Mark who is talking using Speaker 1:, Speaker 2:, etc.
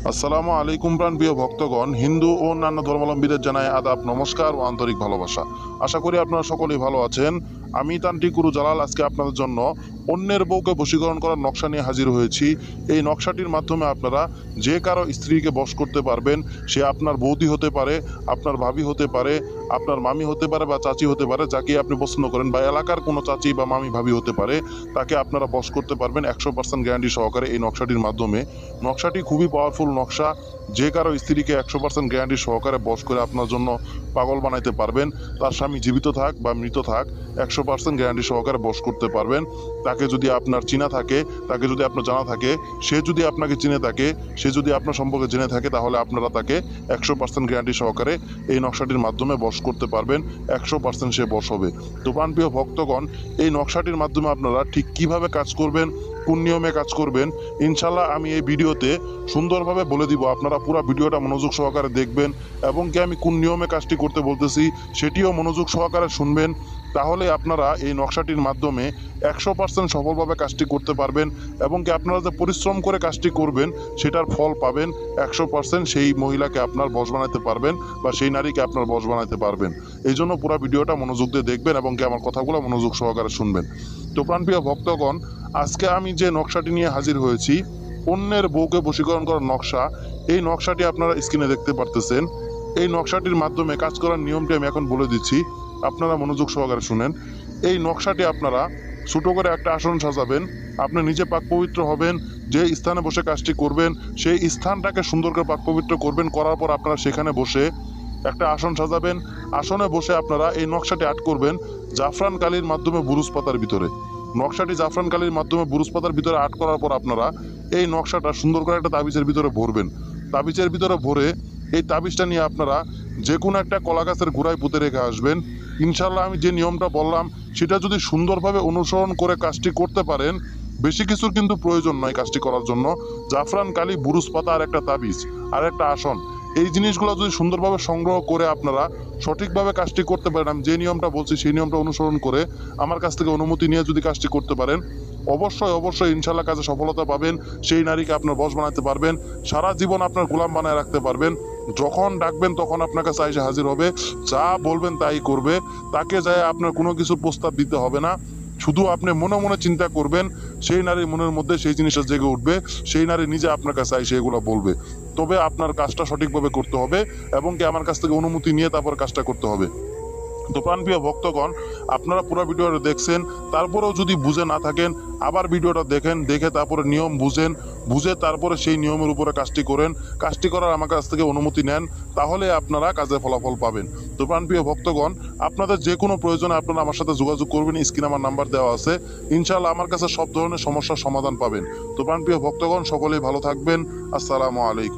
Speaker 1: আসসালামু আলাইকুম প্রিয় ভক্তগণ, হিন্দু ও অন্যান্য ধর্মাবলম্বীদের জানাই আদাব, নমস্কার ও আন্তরিক ভালোবাসা। আশা করি আপনারা সকলেই ভালো আছেন। আমি তান্ত্রিক গুরু জালাল আজকে আপনাদের জন্য অন্যের বউকে বশীকরণ করার নকশা নিয়ে হাজির হয়েছি। এই নকশাটির মাধ্যমে আপনারা যে কারো স্ত্রীকে বশ করতে পারবেন। সে আপনার বৌদি হতে পারে, আপনার ভাবি হতে পারে, আপনার মামি হতে পারে বা চাচি হতে পারে, যাকে আপনি পছন্দ করেন, বা এলাকার কোনো চাচি বা মামি ভাবি হতে পারে, তাকে আপনারা বশ করতে পারবেন 100% গ্যারান্টি সহকারে এই নকশাটির মাধ্যমে। নকশাটি খুবই পাওয়ারফুল নকশা। যে কারো স্ত্রীকে 100% গ্যারান্টি সহকারে বশ করে আপনার জন্য পাগল বানাইতে পারবেন। তার স্বামী জীবিত থাক বা মৃত থাক, 100% গ্যারান্টি সহকারে বশ করতে পারবেন। তাকে যদি আপনার চিনা থাকে, তাকে যদি আপনার জানা থাকে, সে যদি আপনাকে চিনে থাকে, সে যদি আপনার সম্পর্কে জেনে থাকে, তাহলে আপনারা তাকে 100% গ্যারান্টি সহকারে এই নকশাটির মাধ্যমে বশ করতে পারবেন। 100% সে বশ হবে। তো প্রিয় ভক্তগণ, এই নকশাটির মাধ্যমে আপনারা ঠিক কিভাবে কাজ করবেন, কোন নিয়মে কাজ করবেন, ইনশাল্লাহ আমি এই ভিডিওতে সুন্দরভাবে বলে দিব। আপনারা পুরো ভিডিওটা মনোযোগ সহকারে দেখবেন এবং কি আমি কোন নিয়মে কাজটি করতে বলতেছি সেটিও মনোযোগ সহকারে শুনবেন। তাহলে আপনারা এই নকশাটির মাধ্যমে 100% সফলভাবে কাজটি করতে পারবেন এবং কি আপনারা যে পরিশ্রম করে কাজটি করবেন সেটার ফল পাবেন। 100% সেই মহিলাকে আপনার বশ বানাতে পারবেন বা সেই নারীকে আপনার বশ বানাতে পারবেন। এই জন্য পুরো ভিডিওটা মনোযোগ দিয়ে দেখবেন এবং কি আমার কথাগুলো মনোযোগ সহকারে শুনবেন। তো প্রিয় ভক্তগণ, আজকে আমি যে নকশাটি নিয়ে হাজির হয়েছি, অন্যের বউকে বশীকরণ করার নকশা, এই নকশাটি আপনারা স্ক্রিনে দেখতে পারতেছেন। এই নকশাটির মাধ্যমে কাজ করার নিয়মটি আমি এখন বলে দিচ্ছি, আপনারা মনোযোগ সহকারে শুনেন। এই নকশাটি আপনারা ছোট করে একটা আসন সাজাবেন। আপনি নিজে পাক পবিত্র হবেন। যে স্থানে বসে কাজটি করবেন সেই স্থানটাকে সুন্দর করে পাক পবিত্র করবেন। করার পর আপনারা সেখানে বসে একটা আসন সাজাবেন। আসনে বসে আপনারা এই নকশাটি আট করবেন জাফরান কালির মাধ্যমে বুরুজ পাতার ভিতরে। নকশাটি জাফরান কালির মাধ্যমে বুরুজ পাতার ভিতরে আট করার পর আপনারা এই নকশাটা সুন্দর করে একটা তাবিজের ভিতরে ভরবেন। তাবিজের ভিতরে ভরে এই তাবিজটা নিয়ে আপনারা যে কোনো একটা কলা গাছের গোড়ায় পুঁতে রেখে আসবেন। ইনশাল্লাহ আমি যে নিয়মটা বললাম সেটা যদি সুন্দরভাবে অনুসরণ করে কাজটি করতে পারেন, বেশি কিছুর কিন্তু প্রয়োজন নয় কাজটি করার জন্য। জাফরান কালি, বুরুজ পাতা আর একটা তাবিজ আর একটা আসন, এই জিনিসগুলো যদি সুন্দরভাবে সংগ্রহ করে আপনারা সঠিকভাবে কাজটি করতে পারেন, আমি যে নিয়মটা বলছি সেই নিয়মটা অনুসরণ করে আমার কাছ থেকে অনুমতি নিয়ে যদি কাজটি করতে পারেন, অবশ্যই অবশ্যই ইনশাল্লাহ কাজে সফলতা পাবেন। সেই নারীকে আপনার বশ বানাতে পারবেন, সারা জীবন আপনার গোলাম বানায় রাখতে পারবেন। যখন ডাকবেন তখন আপনার কাছে এসে হাজির হবে, যা বলবেন তাই করবে। তাকে যায় আপনার কোনো কিছু প্রস্তাব দিতে হবে না। শুধু আপনি মনে মনে চিন্তা করবেন, সেই নারীর মনের মধ্যে সেই জিনিসটা জেগে উঠবে, সেই নারী নিজে আপনার কাছে এসে এগুলো বলবে। তবে আপনার কাজটা সঠিকভাবে করতে হবে এবং কি আমার কাছ থেকে অনুমতি নিয়ে তারপর কাজটা করতে হবে। তো প্রিয় ভক্তগণ, আপনারা পুরো ভিডিওটা দেখছেন, তারপরেও যদি বুঝে না থাকেন আবার ভিডিওটা দেখেন, দেখে তারপরে নিয়ম বুঝেন, বুঝে তারপরে সেই নিয়মের উপরে কাজটি করেন। কাজটি করার আমার কাছ থেকে অনুমতি নেন, তাহলে আপনারা কাজে ফলাফল পাবেন। তো প্রিয় ভক্তগণ, আপনাদের যে কোনো প্রয়োজনে আপনারা আমার সাথে যোগাযোগ করবেন। স্ক্রিনে আমার নাম্বার দেওয়া আছে। ইনশাআল্লাহ আমার কাছে সব ধরনের সমস্যার সমাধান পাবেন। তো প্রিয় ভক্তগণ, সকলেই ভালো থাকবেন। আসসালামু আলাইকুম।